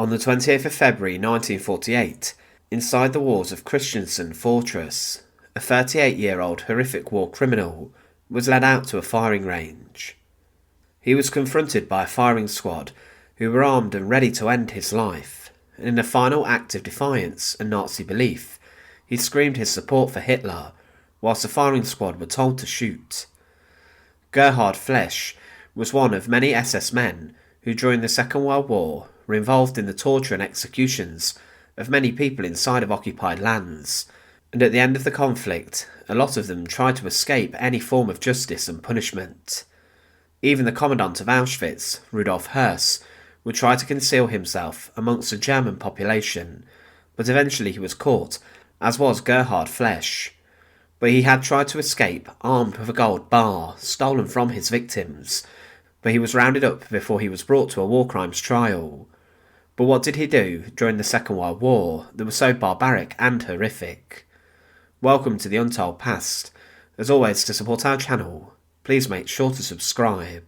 On the 28th of February 1948, inside the walls of Christiansand Fortress, a 38-year-old horrific war criminal was led out to a firing range. He was confronted by a firing squad who were armed and ready to end his life, and in a final act of defiance and Nazi belief, he screamed his support for Hitler, whilst the firing squad were told to shoot. Gerhard Flesch was one of many SS men who during the Second World War were involved in the torture and executions of many people inside of occupied lands, and at the end of the conflict, a lot of them tried to escape any form of justice and punishment. Even the Commandant of Auschwitz, Rudolf Höss, would try to conceal himself amongst the German population, but eventually he was caught, as was Gerhard Flesch. But he had tried to escape armed with a gold bar stolen from his victims, but he was rounded up before he was brought to a war crimes trial. But what did he do during the Second World War that was so barbaric and horrific? Welcome to the Untold Past. As always, to support our channel, please make sure to subscribe.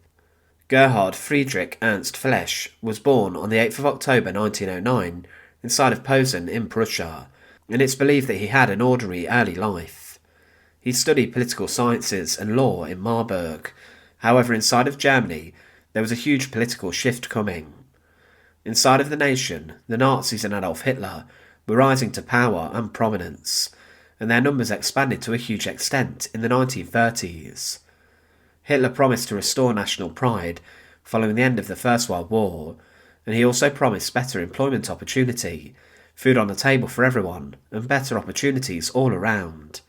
Gerhard Friedrich Ernst Flesch was born on the 8th of October 1909 inside of Posen in Prussia, and it's believed that he had an ordinary early life. He studied political sciences and law in Marburg. However, inside of Germany, there was a huge political shift coming. Inside of the nation, the Nazis and Adolf Hitler were rising to power and prominence, and their numbers expanded to a huge extent in the 1930s. Hitler promised to restore national pride following the end of the First World War, and he also promised better employment opportunity, food on the table for everyone, and better opportunities all around.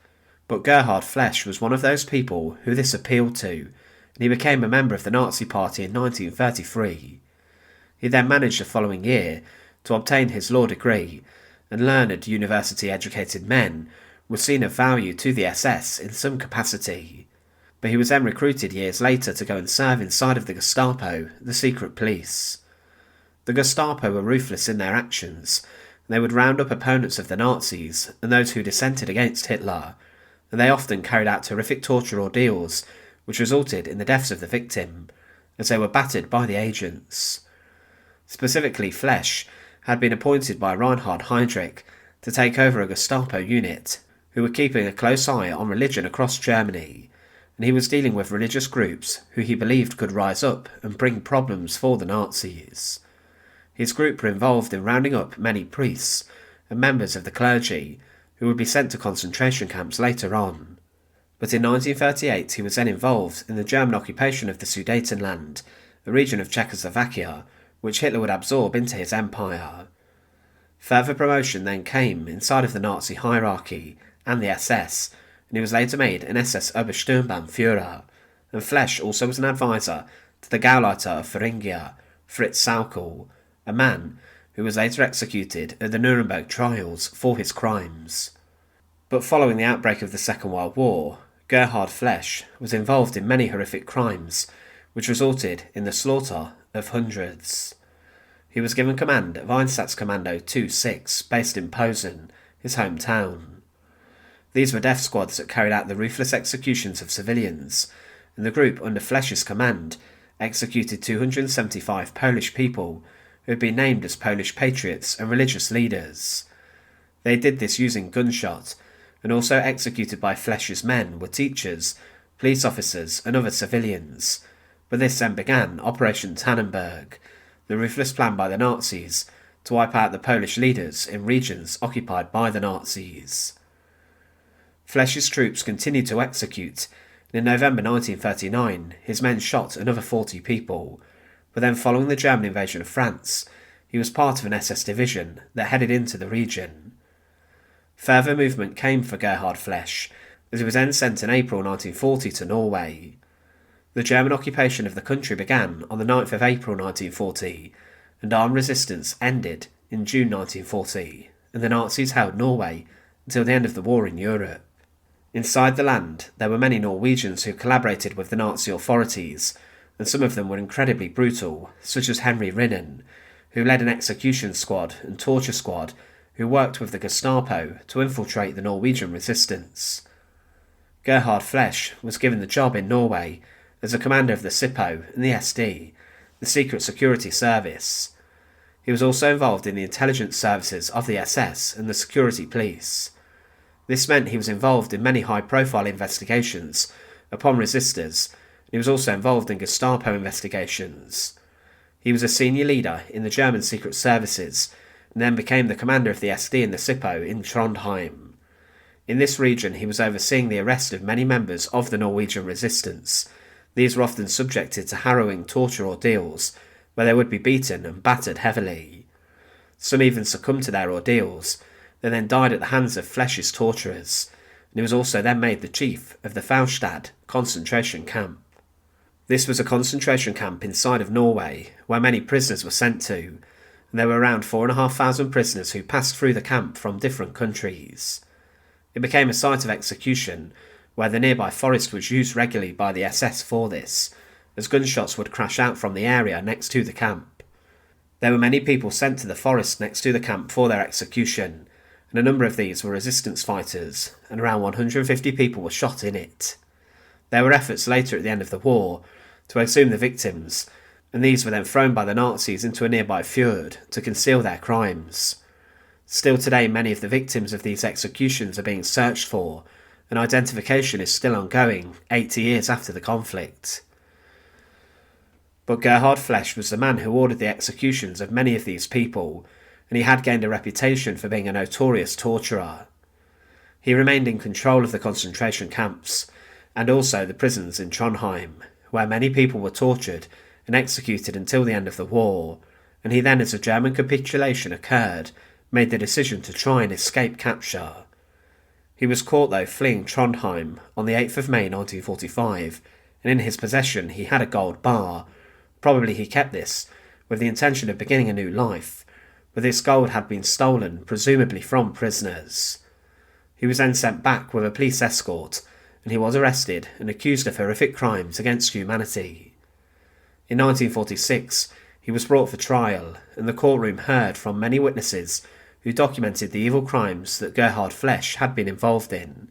But Gerhard Flesch was one of those people who this appealed to, and he became a member of the Nazi Party in 1933. He then managed the following year to obtain his law degree, and learned university-educated men were seen of value to the SS in some capacity. But he was then recruited years later to go and serve inside of the Gestapo, the secret police. The Gestapo were ruthless in their actions, and they would round up opponents of the Nazis and those who dissented against Hitler, and they often carried out horrific torture ordeals which resulted in the deaths of the victim, as they were battered by the agents. Specifically, Flesch had been appointed by Reinhard Heydrich to take over a Gestapo unit who were keeping a close eye on religion across Germany, and he was dealing with religious groups who he believed could rise up and bring problems for the Nazis. His group were involved in rounding up many priests and members of the clergy who would be sent to concentration camps later on. But in 1938 he was then involved in the German occupation of the Sudetenland, a region of Czechoslovakia, which Hitler would absorb into his empire. Further promotion then came inside of the Nazi hierarchy and the SS, and he was later made an SS Obersturmbannführer, and Flesch also was an advisor to the Gauleiter of Thuringia, Fritz Sauckel, a man who was later executed at the Nuremberg trials for his crimes. But following the outbreak of the Second World War, Gerhard Flesch was involved in many horrific crimes, which resulted in the slaughter of hundreds. He was given command of Einsatzkommano 2-6, based in Posen, his hometown. These were death squads that carried out the ruthless executions of civilians, and the group under Flesch's command executed 275 Polish people who had been named as Polish patriots and religious leaders. They did this using gunshot, and also executed by Flesch's men were teachers, police officers and other civilians. But this then began Operation Tannenberg, the ruthless plan by the Nazis to wipe out the Polish leaders in regions occupied by the Nazis. Flesch's troops continued to execute, and in November 1939 his men shot another 40 people, but then following the German invasion of France, he was part of an SS division that headed into the region. Further movement came for Gerhard Flesch, as he was then sent in April 1940 to Norway. The German occupation of the country began on the 9th of April 1940, and armed resistance ended in June 1940, and the Nazis held Norway until the end of the war in Europe. Inside the land, there were many Norwegians who collaborated with the Nazi authorities, and some of them were incredibly brutal, such as Henry Rinnen, who led an execution squad and torture squad who worked with the Gestapo to infiltrate the Norwegian resistance. Gerhard Flesch was given the job in Norway as a commander of the SIPO and the SD, the Secret Security Service. He was also involved in the intelligence services of the SS and the security police. This meant he was involved in many high-profile investigations upon resistors, and he was also involved in Gestapo investigations. He was a senior leader in the German secret services, and then became the commander of the SD and the SIPO in Trondheim. In this region he was overseeing the arrest of many members of the Norwegian resistance. These were often subjected to harrowing torture ordeals, where they would be beaten and battered heavily. Some even succumbed to their ordeals. They then died at the hands of Flesch's torturers, and he was also then made the chief of the Falstad concentration camp. This was a concentration camp inside of Norway, where many prisoners were sent to, and there were around 4,500 prisoners who passed through the camp from different countries. It became a site of execution, where the nearby forest was used regularly by the SS for this, as gunshots would crash out from the area next to the camp. There were many people sent to the forest next to the camp for their execution, and a number of these were resistance fighters, and around 150 people were shot in it. There were efforts later at the end of the war to exhume the victims, and these were then thrown by the Nazis into a nearby fjord to conceal their crimes. Still today, many of the victims of these executions are being searched for, and identification is still ongoing 80 years after the conflict. But Gerhard Flesch was the man who ordered the executions of many of these people, and he had gained a reputation for being a notorious torturer. He remained in control of the concentration camps, and also the prisons in Trondheim, where many people were tortured and executed until the end of the war, and he then, as a German capitulation occurred, made the decision to try and escape capture. He was caught though fleeing Trondheim on the 8th of May 1945, and in his possession he had a gold bar. Probably he kept this with the intention of beginning a new life, but this gold had been stolen, presumably from prisoners. He was then sent back with a police escort, and he was arrested and accused of horrific crimes against humanity. In 1946, he was brought for trial, and the courtroom heard from many witnesses who documented the evil crimes that Gerhard Flesch had been involved in.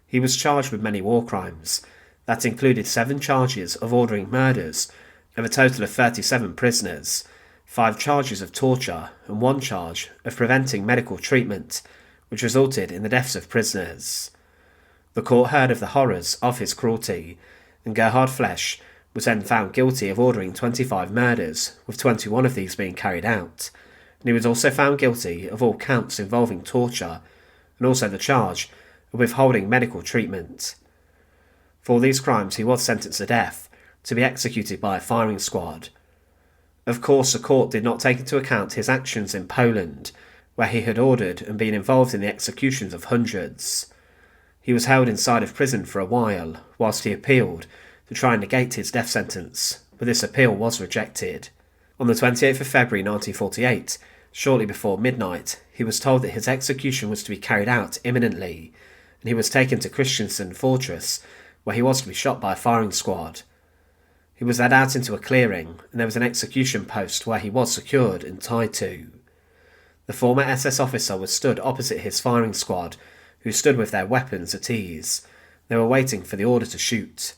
He was charged with many war crimes, that included 7 charges of ordering murders of a total of 37 prisoners, 5 charges of torture, and 1 charge of preventing medical treatment, which resulted in the deaths of prisoners. The court heard of the horrors of his cruelty, and Gerhard Flesch was then found guilty of ordering 25 murders, with 21 of these being carried out, and he was also found guilty of all counts involving torture, and also the charge of withholding medical treatment. For these crimes he was sentenced to death, to be executed by a firing squad. Of course, the court did not take into account his actions in Poland, where he had ordered and been involved in the executions of hundreds. He was held inside of prison for a while, whilst he appealed to try and negate his death sentence, but this appeal was rejected. On the 28th of February 1948, shortly before midnight, he was told that his execution was to be carried out imminently, and he was taken to Christiansand Fortress, where he was to be shot by a firing squad. He was led out into a clearing, and there was an execution post where he was secured and tied to. The former SS officer was stood opposite his firing squad, who stood with their weapons at ease. They were waiting for the order to shoot.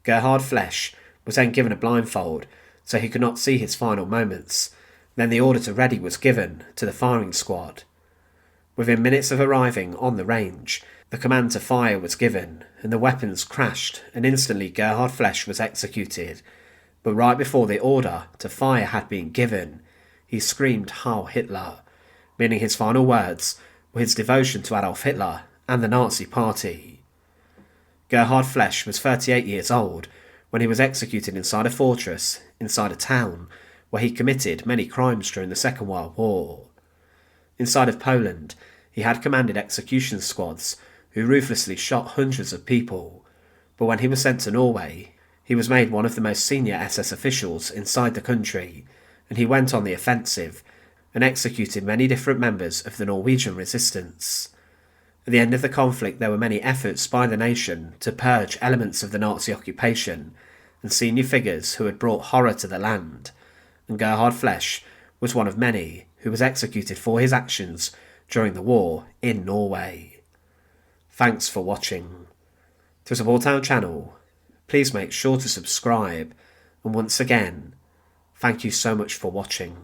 Gerhard Flesch was then given a blindfold, so he could not see his final moments. Then the order to ready was given to the firing squad. Within minutes of arriving on the range, the command to fire was given, and the weapons crashed, and instantly Gerhard Flesch was executed. But right before the order to fire had been given, he screamed Heil Hitler, meaning his final words were his devotion to Adolf Hitler and the Nazi Party. Gerhard Flesch was 38 years old when he was executed inside a fortress, inside a town, where he committed many crimes during the Second World War. Inside of Poland, he had commanded execution squads who ruthlessly shot hundreds of people, but when he was sent to Norway, he was made one of the most senior SS officials inside the country, and he went on the offensive and executed many different members of the Norwegian resistance. At the end of the conflict, there were many efforts by the nation to purge elements of the Nazi occupation and senior figures who had brought horror to the land, and Gerhard Flesch was one of many who was executed for his actions during the war in Norway. Thanks for watching. To support our channel, please make sure to subscribe, and once again, thank you so much for watching.